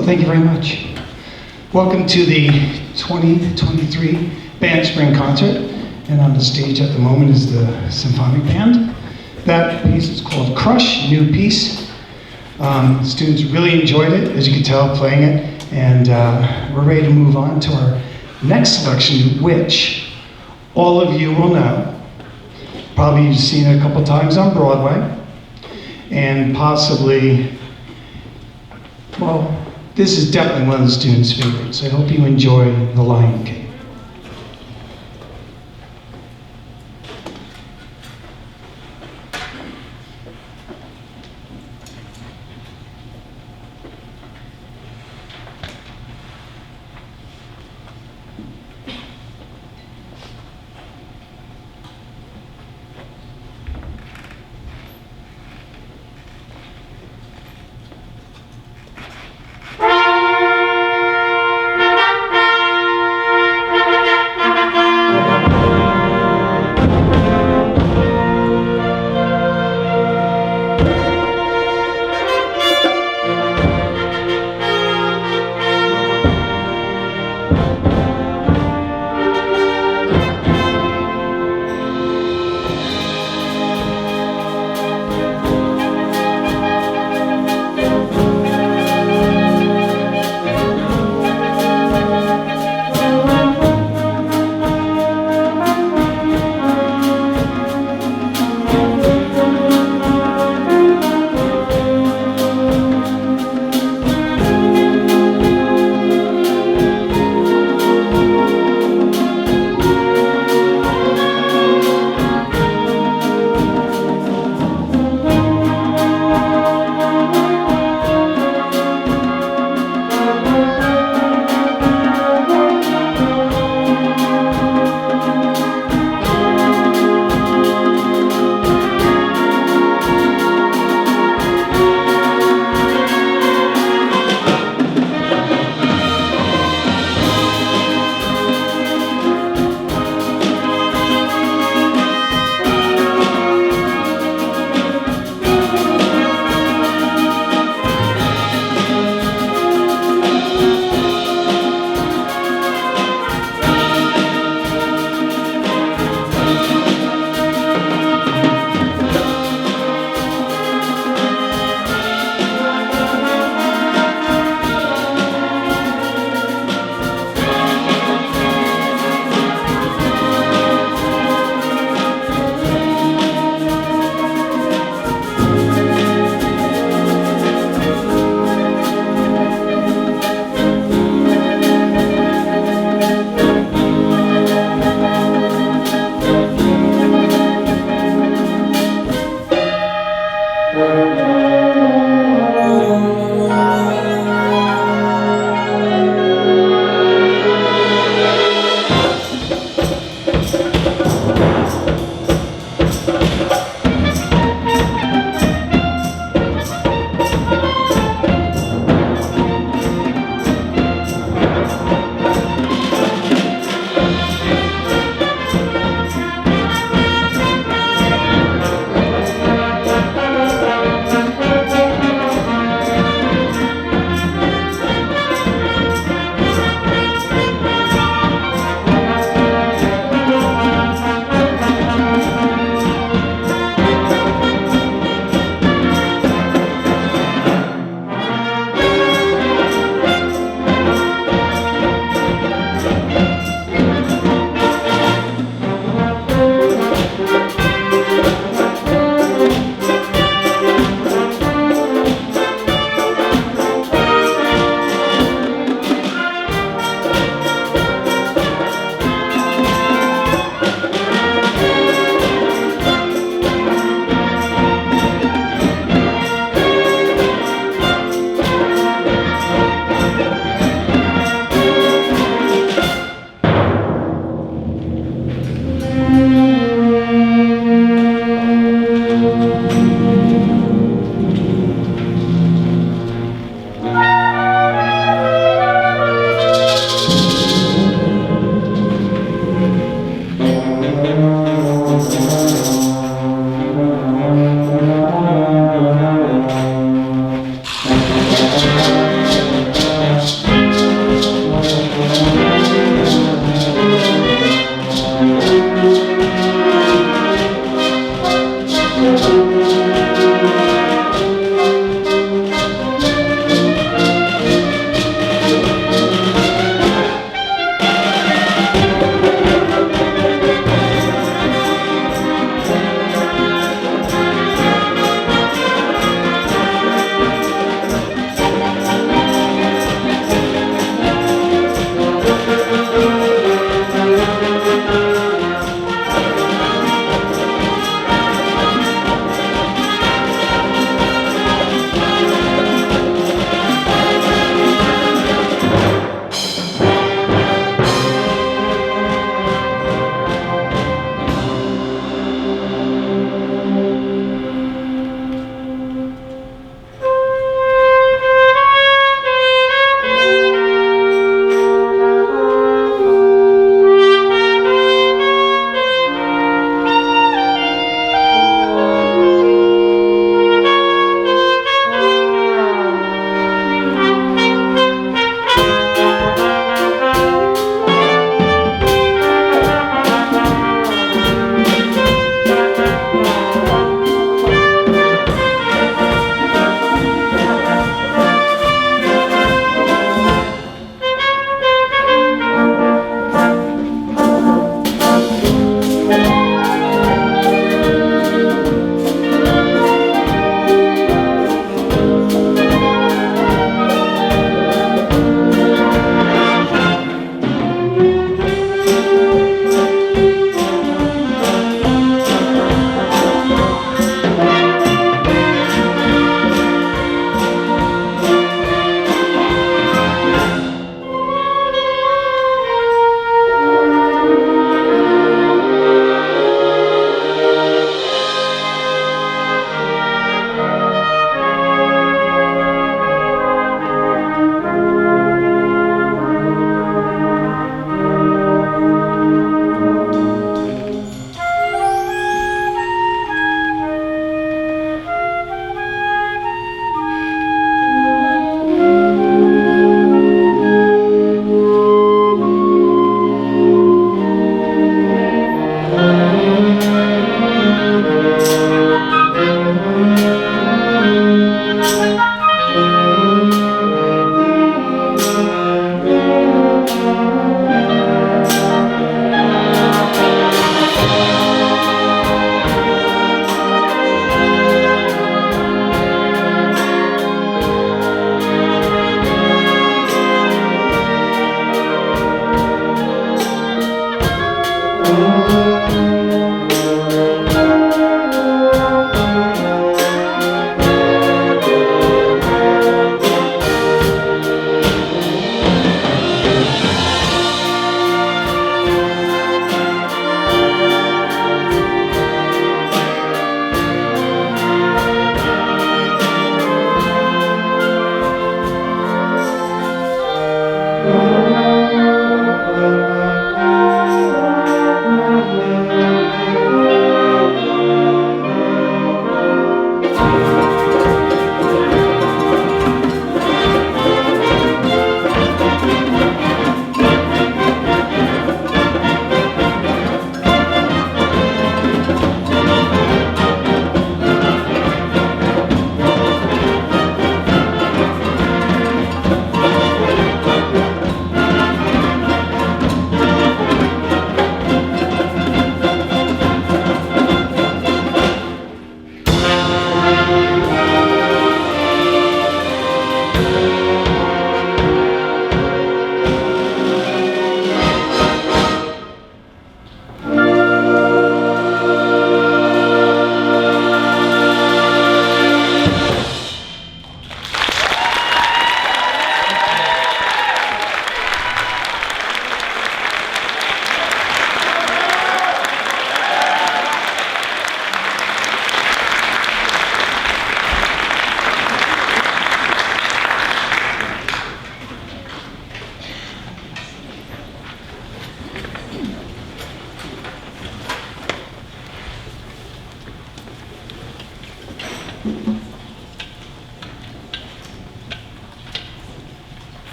Well, thank you very much. Welcome to the 2023 Band Spring Concert. And on the stage at the moment is the symphonic band. That piece is called Crush, new piece. Students really enjoyed it, as you can tell, playing it. And we're ready to move on to our next selection, which all of you will know. Probably you've seen it a couple times on Broadway. And possibly, well, this is definitely one of the students' favorites. I hope you enjoy The Lion King.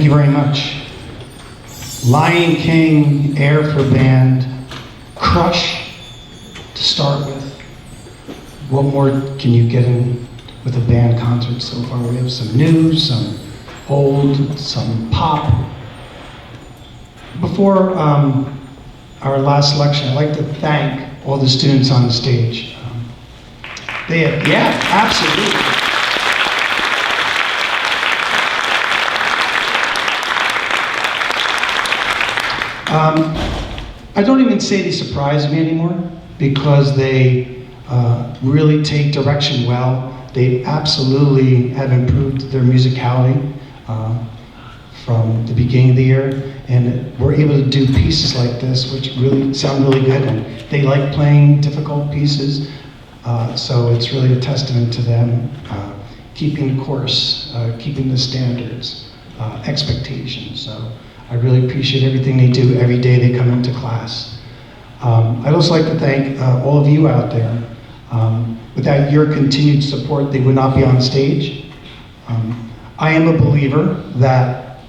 you very much. Lion King, Air for Band, Crush to start with. What more can you get in with a band concert so far? We have some new, some old, some pop. Before our last selection, I'd like to thank all the students on the stage. Yeah, absolutely. I don't even say they surprise me anymore because they really take direction well. They absolutely have improved their musicality from the beginning of the year, and we're able to do pieces like this which really sound really good, and they like playing difficult pieces, so it's really a testament to them keeping the course, keeping the standards, expectations. So I really appreciate everything they do every day they come into class. I'd also like to thank all of you out there. Without your continued support, they would not be on stage. I am a believer that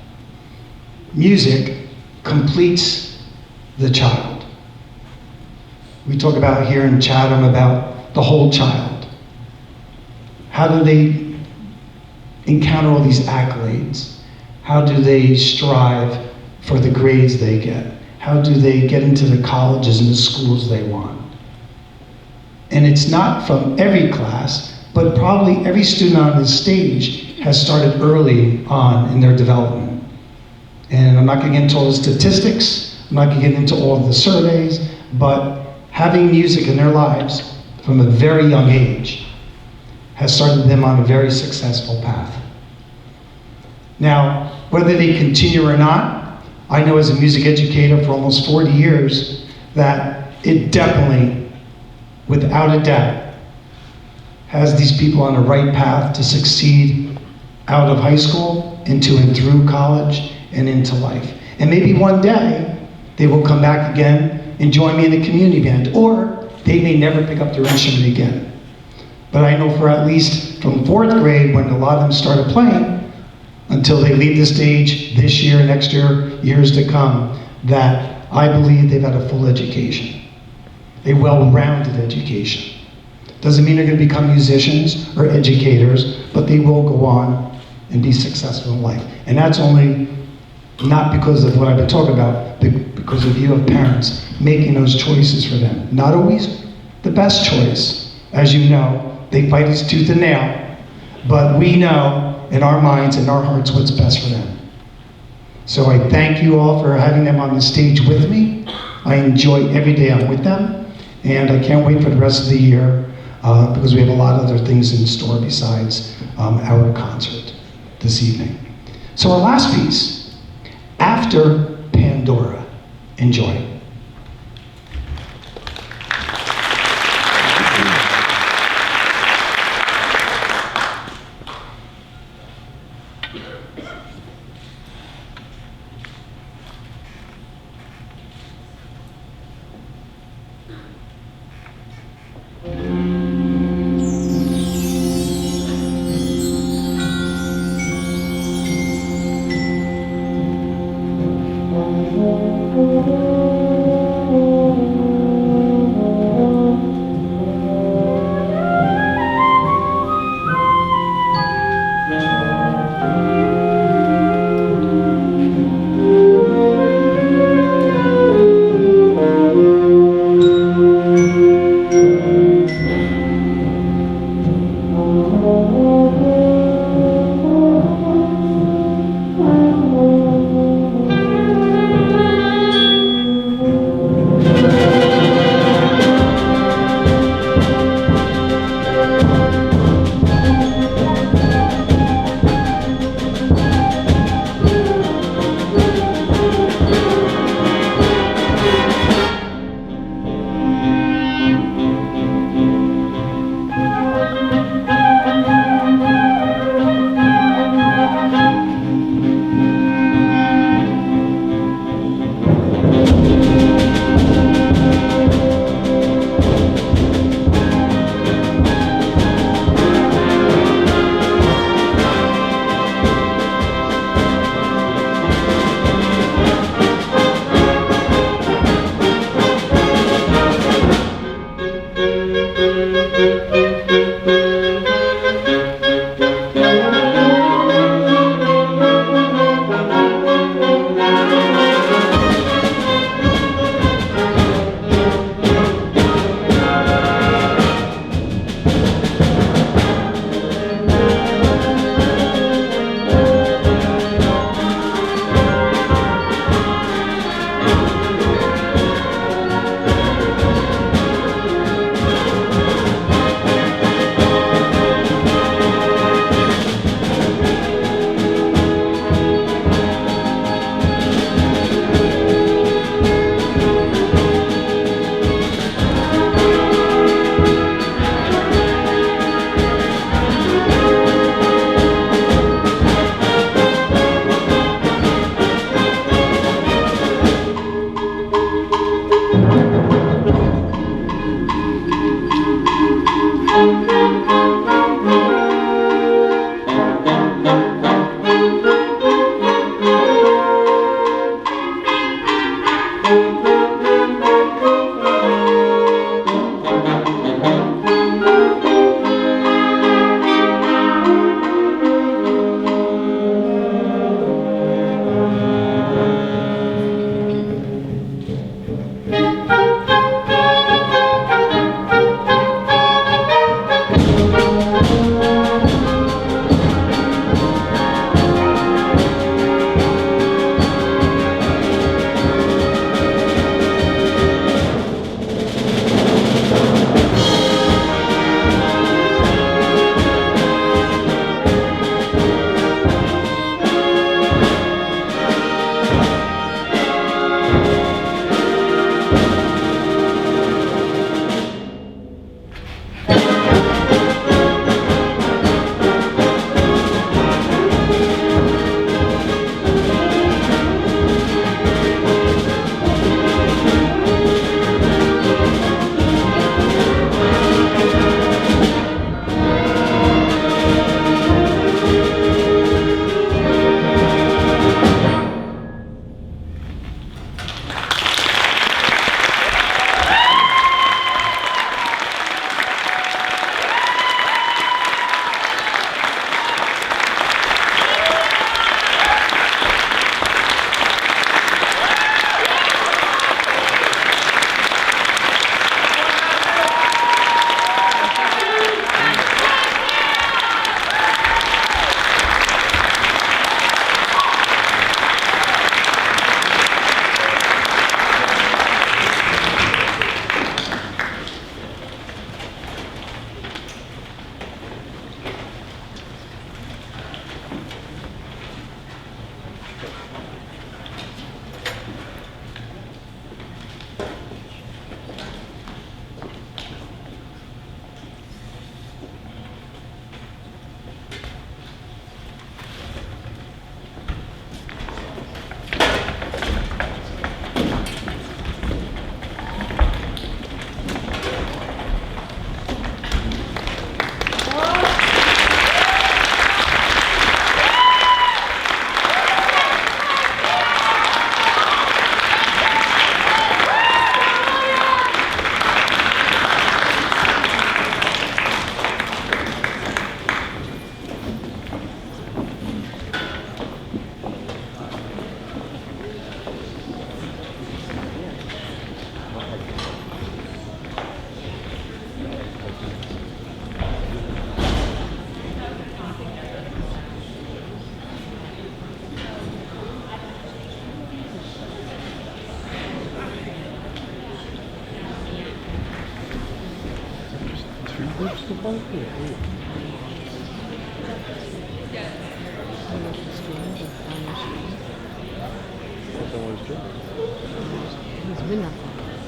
music completes the child. We talk about here in Chatham about the whole child. How do they encounter all these accolades? How do they strive for the grades they get? How do they get into the colleges and the schools they want? And it's not from every class, but probably every student on this stage has started early on in their development. And I'm not going to get into all the statistics, I'm not going to get into all of the surveys, but having music in their lives from a very young age has started them on a very successful path. Now, whether they continue or not, I know as a music educator for almost 40 years that it definitely, without a doubt, has these people on the right path to succeed out of high school, into and through college, and into life. And maybe one day, they will come back again and join me in the community band, or they may never pick up their instrument again. But I know for at least from 4th grade, when a lot of them started playing, until they leave the stage this year, next year, years to come, that I believe they've had a full education, a well-rounded education. Doesn't mean they're going to become musicians or educators, but they will go on and be successful in life. And that's only not because of what I've been talking about, but because of you as parents making those choices for them. Not always the best choice. As you know, they fight us tooth and nail, but we know in our minds and our hearts what's best for them. So I thank you all for having them on the stage with me. I enjoy every day I'm with them, and I can't wait for the rest of the year because we have a lot of other things in store besides our concert this evening. So our last piece, After Pandora. Enjoy.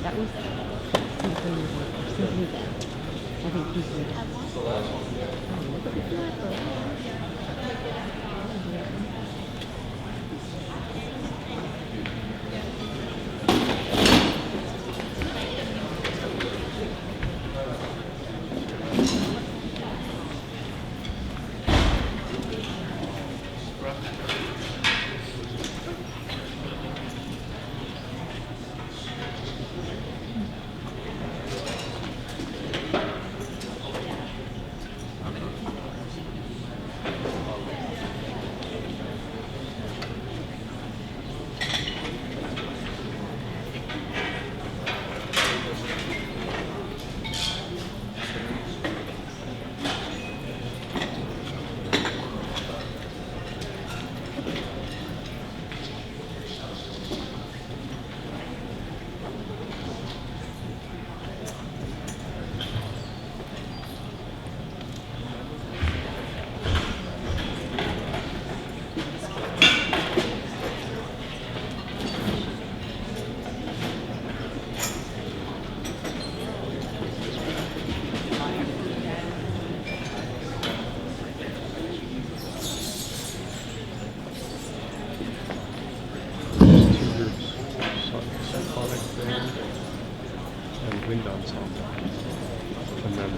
That was Symphony Band. I think he's the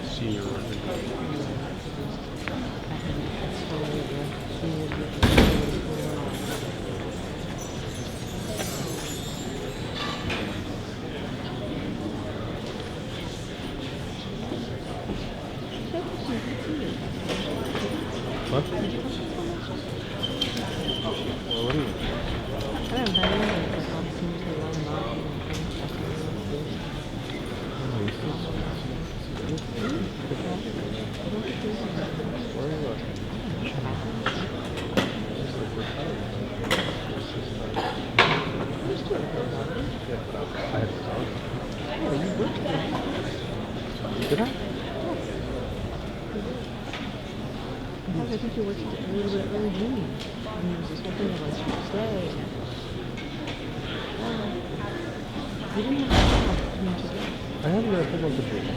senior What? Well, what do you mean? I don't know, because I've seen to learn marketing and Did I? I think you worked a little bit early June. And there was this whole thing of like stay. You didn't have to much of it. I haven't read a whole bunch of books.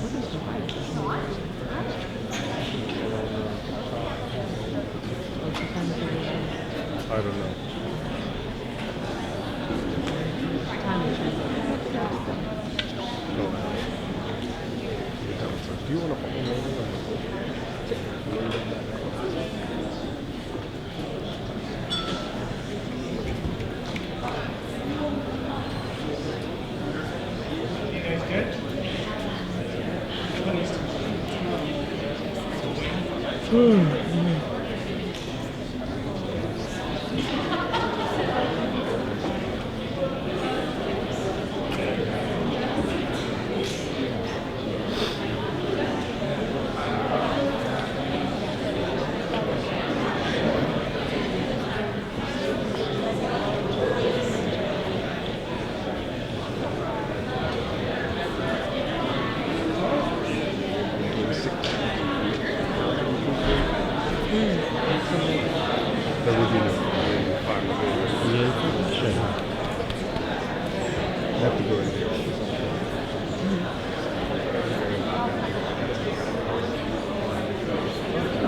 What is the right? I don't know. Do you want to follow me? You guys good? That would be fine. Yeah, sure. I have to go in here.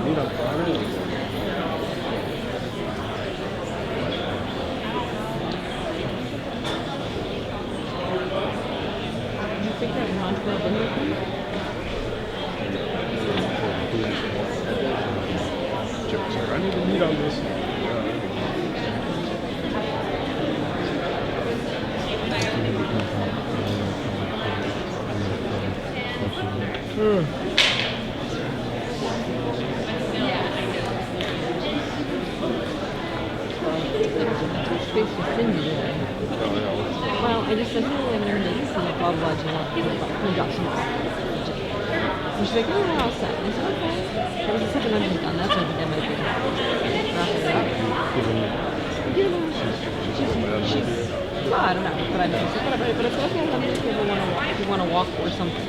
Meet on Friday. You think that Montreal been with me? Jim's like, I need to meet on this. Space with Cindy today. Well, I just said, hey, I'm going to see blah, blah, do you want to drop some off? And she's like, no, no, I'll set. I said, okay. That was the second time she's done. That's when I think I might be wrapping it up. You know, she's, well, I don't know, but I know. She's like, whatever, but it's okay. Let me just if you want to walk or something.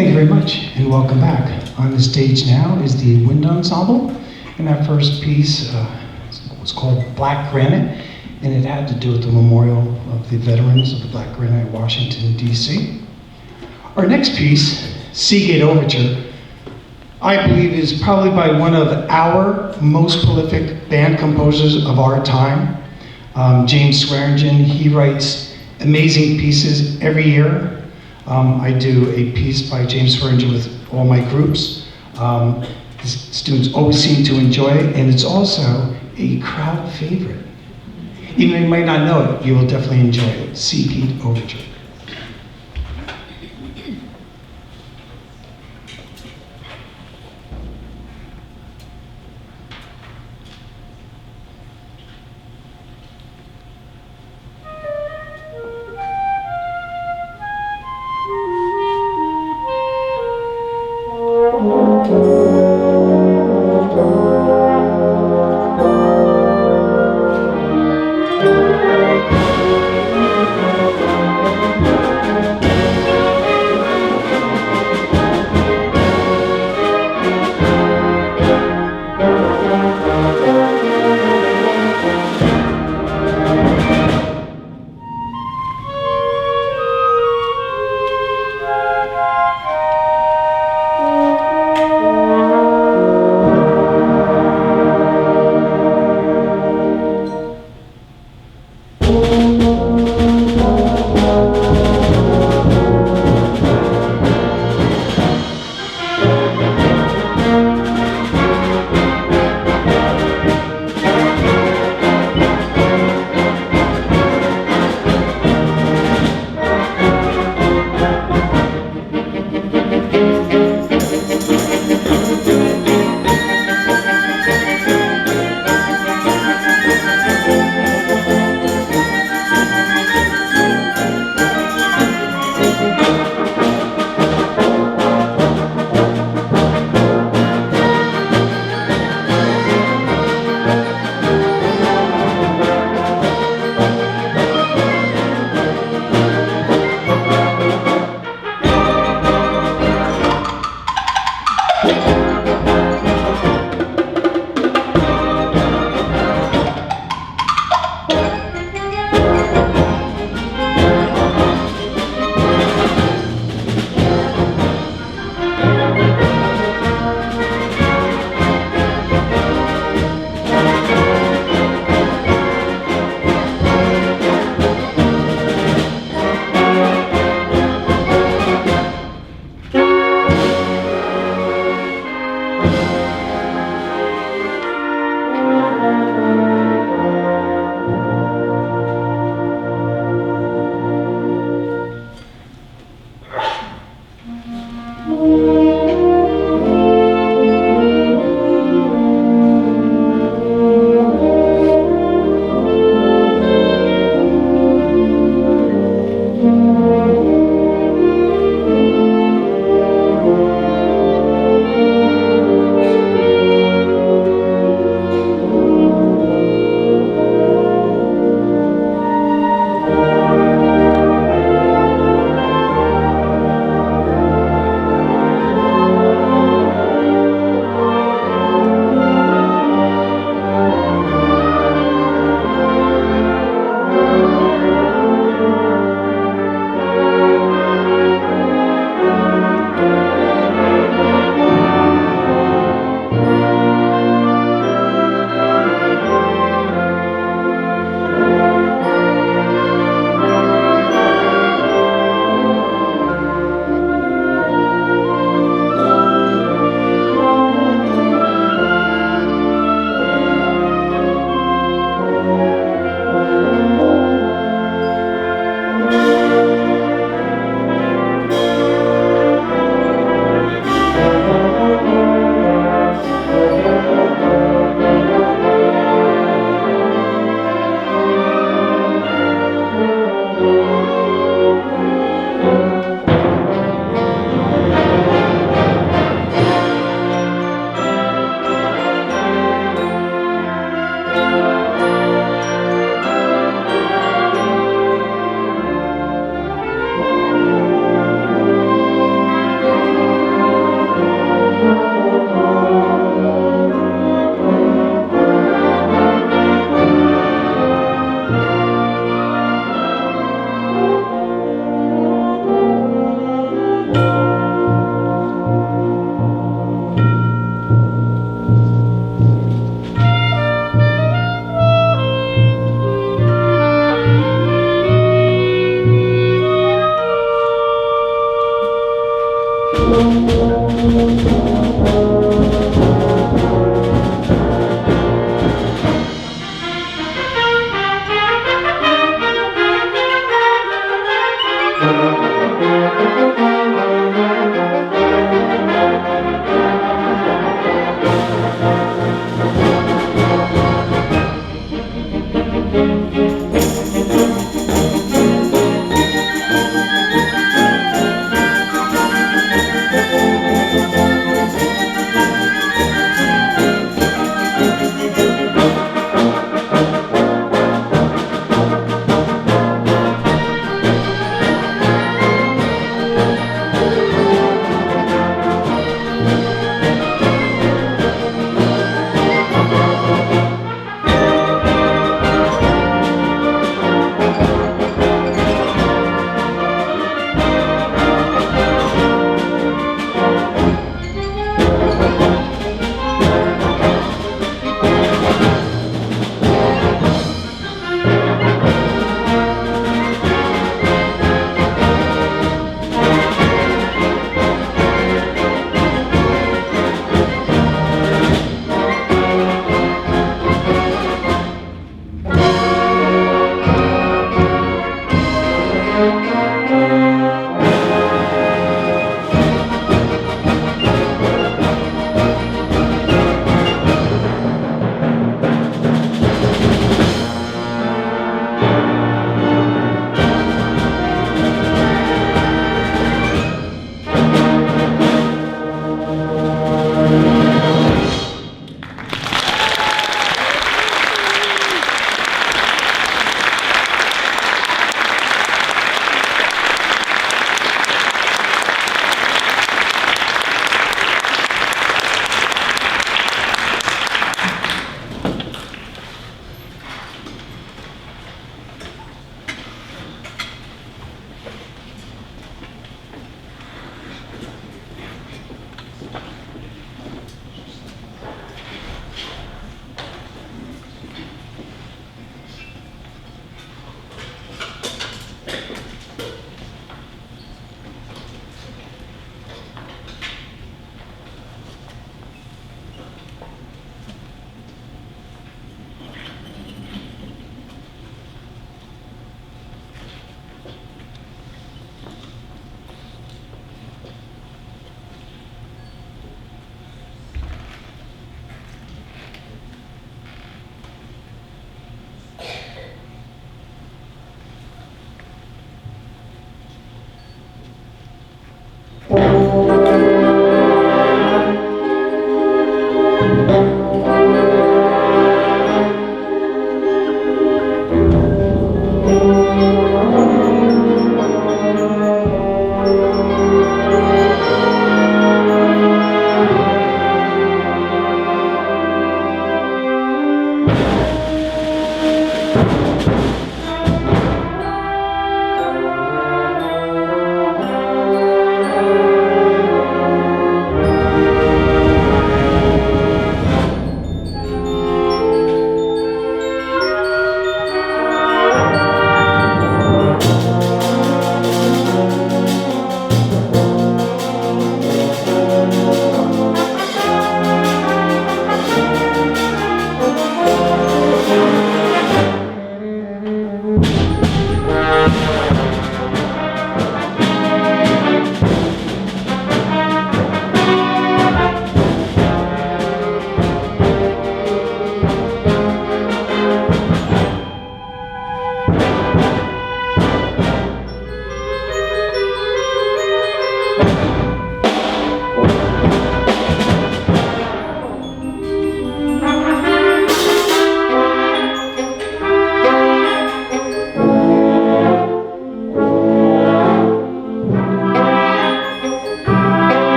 Thank you very much, and welcome back. On the stage now is the Wind Ensemble, and that first piece was called Black Granite, and it had to do with the memorial of the veterans of the Black Granite in Washington, D.C. Our next piece, Seagate Overture, I believe is probably by one of our most prolific band composers of our time, James Swearingen. He writes amazing pieces every year. I do a piece by James Swearingen with all my groups. The students always seem to enjoy it, and it's also a crowd favorite. Even though you might not know it, you will definitely enjoy it. Seagate Overture.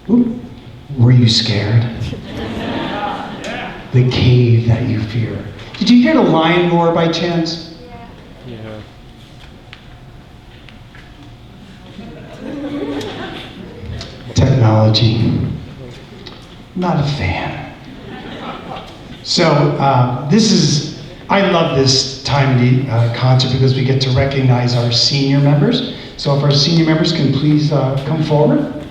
Ooh. Were you scared? The cave that you fear. Did you hear the lion roar by chance? Yeah. Technology. Not a fan. So I love this time of the concert because we get to recognize our senior members. So if our senior members can please come forward.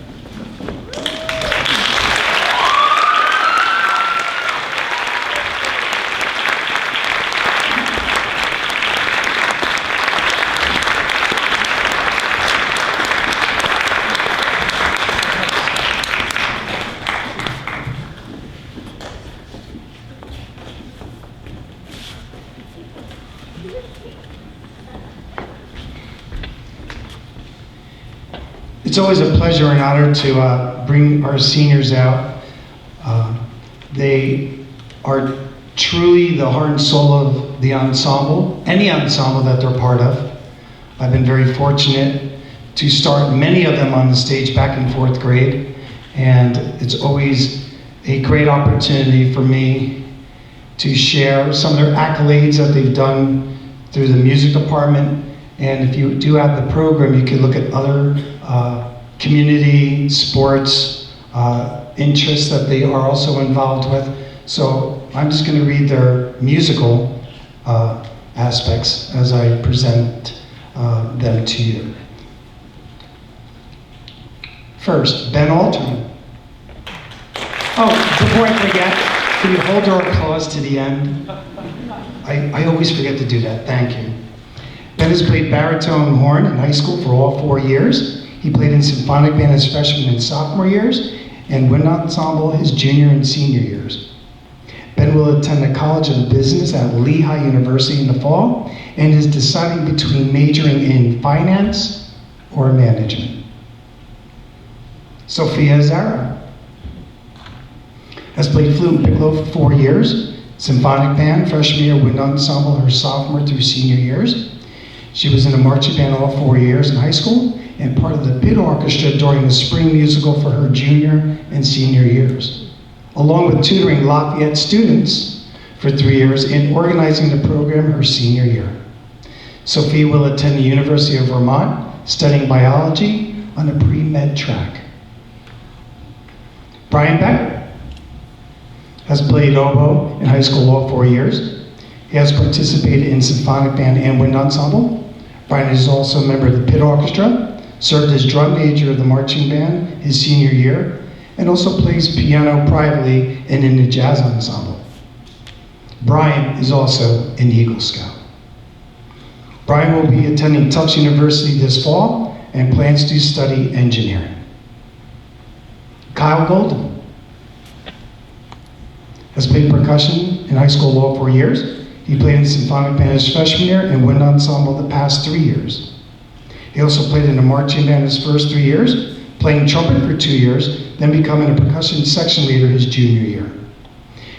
It's always a pleasure and honor to bring our seniors out. They are truly the heart and soul of the ensemble, any ensemble that they're part of. I've been very fortunate to start many of them on the stage back in 4th grade, and it's always a great opportunity for me to share some of their accolades that they've done through the music department. And if you do have the program, you can look at other community, sports, interests that they are also involved with. So I'm just going to read their musical aspects as I present them to you. First, Ben Alterman. Oh, before I forget, can you hold our applause to the end? I always forget to do that. Thank you. Ben has played baritone and horn in high school for all 4 years. He played in symphonic band his freshman and sophomore years, and wind ensemble his junior and senior years. Ben will attend the College of Business at Lehigh University in the fall, and is deciding between majoring in finance or management. Sophia Zara has played flute and piccolo for 4 years, symphonic band, freshman year, wind ensemble her sophomore through senior years. She was in a marching band all 4 years in high school, and part of the pit orchestra during the spring musical for her junior and senior years, along with tutoring Lafayette students for 3 years and organizing the program her senior year. Sophie will attend the University of Vermont, studying biology on a pre-med track. Brian Becker has played oboe in high school all 4 years. He has participated in symphonic band and wind ensemble. Brian is also a member of the pit orchestra, served as drum major of the marching band his senior year, and also plays piano privately and in the jazz ensemble. Brian is also an Eagle Scout. Brian will be attending Tufts University this fall and plans to study engineering. Kyle Golden has played percussion in high school all 4 years. He played in symphonic band his freshman year and wind ensemble the past 3 years. He also played in a marching band his first 3 years, playing trumpet for 2 years, then becoming a percussion section leader his junior year.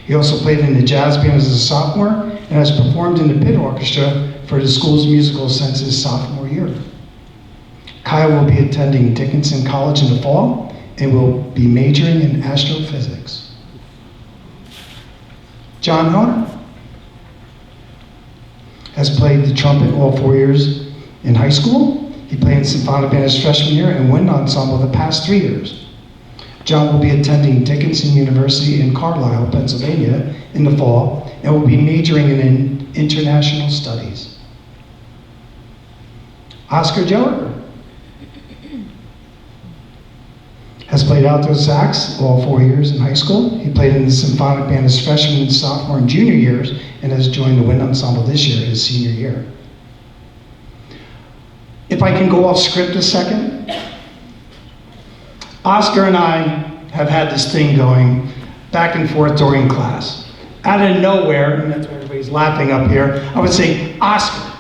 He also played in the jazz band as a sophomore and has performed in the pit orchestra for the school's musical since his sophomore year. Kyle will be attending Dickinson College in the fall and will be majoring in astrophysics. John Hunter has played the trumpet all 4 years in high school. He played in symphonic band his freshman year and wind ensemble the past 3 years. John will be attending Dickinson University in Carlisle, Pennsylvania in the fall and will be majoring in international studies. Oscar Jower has played alto sax all 4 years in high school. He played in the symphonic band his freshman, sophomore, and junior years and has joined the wind ensemble this year, his senior year. If I can go off script a second, Oscar and I have had this thing going back and forth during class. Out of nowhere, and that's why everybody's laughing up here, I would say, Oscar,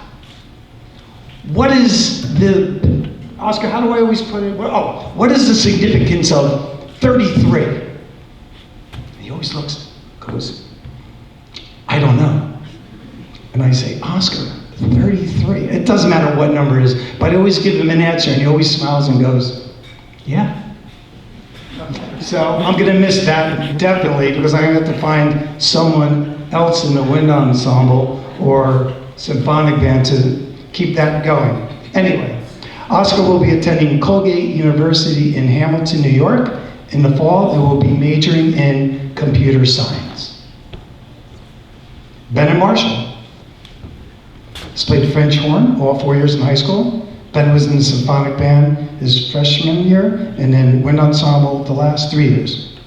Oscar, how do I always put it? What is the significance of 33? And he always goes, I don't know. And I say, Oscar, 33. It doesn't matter what number it is, but I always give him an answer, and he always smiles and goes, yeah. So I'm gonna miss that definitely, because I'm gonna have to find someone else in the wind ensemble or symphonic band to keep that going. Anyway, Oscar will be attending Colgate University in Hamilton, New York in the fall, and will be majoring in computer science. Bennett Marshall has played French horn all 4 years in high school. Ben was in the symphonic band his freshman year, and then wind ensemble the last 3 years.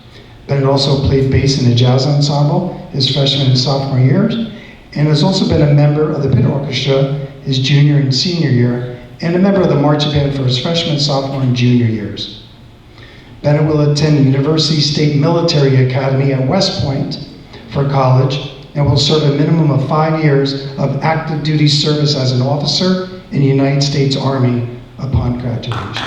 Ben also played bass in the jazz ensemble his freshman and sophomore years, and has also been a member of the pit orchestra his junior and senior year, and a member of the marching band for his freshman, sophomore, and junior years. Bennett will attend the University State Military Academy at West Point for college, and will serve a minimum of 5 years of active duty service as an officer in the United States Army upon graduation.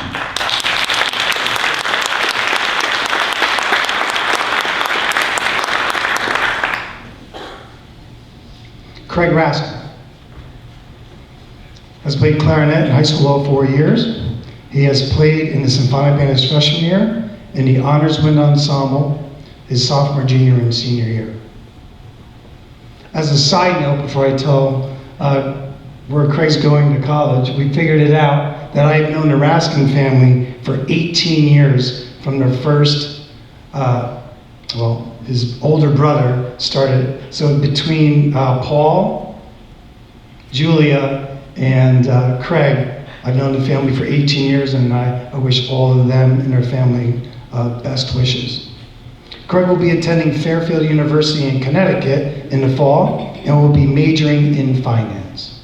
Craig Rasker has played clarinet in high school all 4 years. He has played in the symphonic band his freshman year, in the honors wind ensemble his sophomore, junior, and senior year. As a side note, before I tell where Craig's going to college, we figured it out that I have known the Raskin family for 18 years from their first, his older brother started. So between Paul, Julia, and Craig, I've known the family for 18 years, and I wish all of them and their family best wishes. Craig will be attending Fairfield University in Connecticut in the fall, and will be majoring in finance.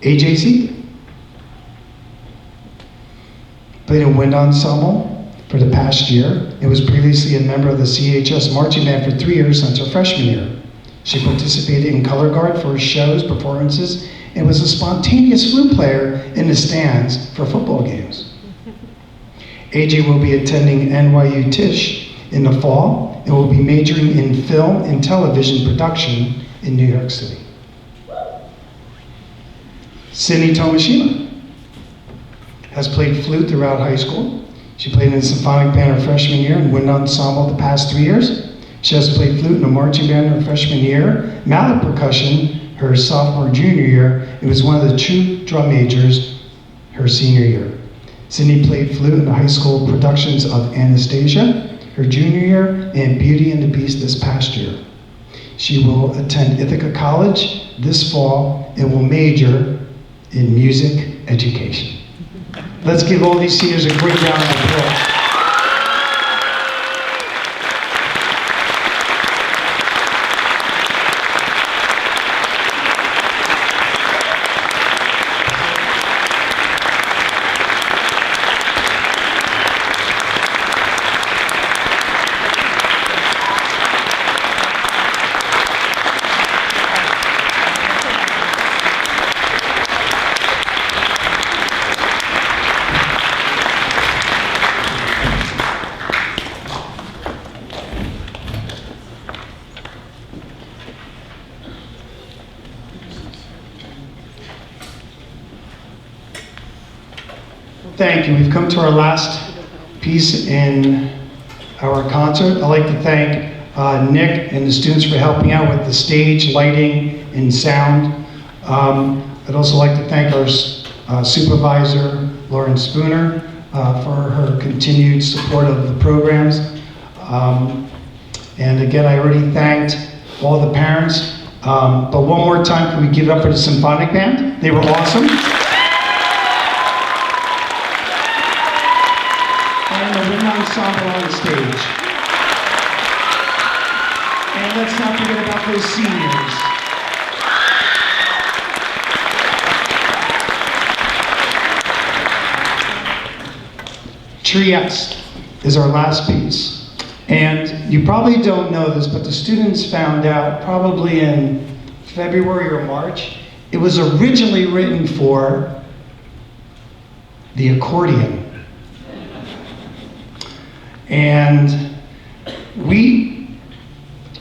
AJ Zeke played in wind ensemble for the past year, and was previously a member of the CHS marching band for 3 years since her freshman year. She participated in color guard for shows, performances, and was a spontaneous flute player in the stands for football games. AJ will be attending NYU Tisch in the fall, and will be majoring in film and television production in New York City. Sydney Tomashima has played flute throughout high school. She played in the symphonic band her freshman year and wind ensemble the past 3 years. She has played flute in a marching band her freshman year, mallet percussion her sophomore and junior year, and was one of the true drum majors her senior year. Sydney played flute in the high school productions of Anastasia her junior year and Beauty and the Beast this past year. She will attend Ithaca College this fall and will major in music education. Let's give all these seniors a great round of applause. Thank you. We've come to our last piece in our concert. I'd like to thank Nick and the students for helping out with the stage, lighting, and sound. I'd also like to thank our supervisor, Lauren Spooner, for her continued support of the programs. And again, I already thanked all the parents. But one more time, can we give it up for the symphonic band? They were awesome. And the wind ensemble on the stage. And let's not forget about those seniors. Trieste is our last piece. And you probably don't know this, but the students found out probably in February or March. It was originally written for the accordion. And we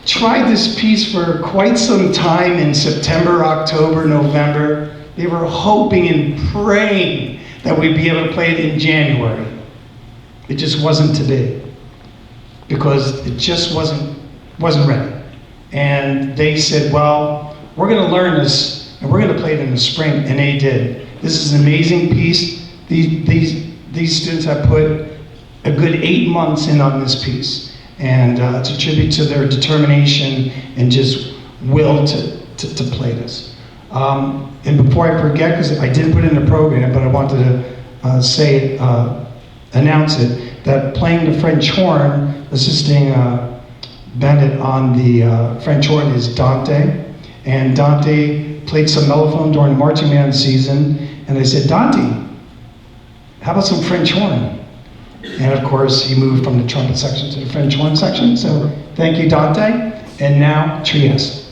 tried this piece for quite some time in September, October, November. They were hoping and praying that we'd be able to play it in January. It just wasn't to be, because it just wasn't ready. And they said, well, we're going to learn this, and we're going to play it in the spring, and they did. This is an amazing piece. These students have put a good 8 months in on this piece, and it's a tribute to their determination and just will to play this. And before I forget, because I didn't put it in the program, but I wanted to announce it, that playing the French horn, assisting Bennett on the French horn is Dante. And Dante played some mellophone during the marching band season, and I said, Dante, how about some French horn? And of course, he moved from the trumpet section to the French horn section. So thank you, Dante. And now, Trieste.